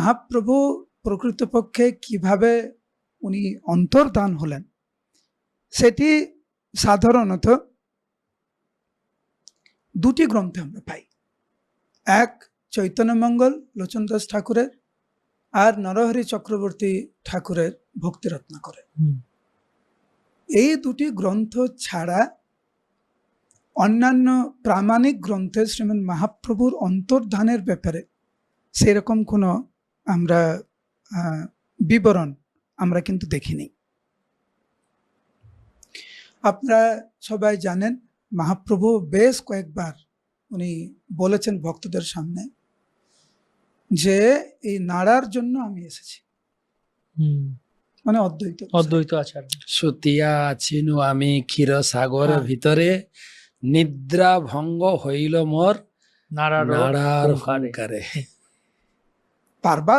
মহাপ্রভু প্রকৃতপক্ষে কিভাবে উনি অন্তর্ধান হলেন সেটি সাধারণত দুটি গ্রন্থে আমরা পাই। এক চৈতন্যমঙ্গল লোচন দাস ঠাকুরের, আর নরহরি চক্রবর্তী ঠাকুরের ভক্তি রত্নাকরে। এই দুটি গ্রন্থ ছাড়া অন্যান্য প্রামাণিক গ্রন্থে শ্রীমৎ মহাপ্রভুর অন্তর্ধানের ব্যাপারে সেরকম কোনো আমরা বিবরণ আমরা কিন্তু দেখিনি। আপনারা সবাই জানেন মহাপ্রভু বেশ কয়েকবার উনি বলেছেন ভক্তদের সামনে যে এই নাড়ার জন্য আমি এসেছি, মানে অদ্বৈত আচার্য। সুতিয়া আছিনু আমি ক্ষীর সাগর ভিতরে, নিদ্রা ভঙ্গ হইল মোর নাড়ার হুঙ্কারে। বারবার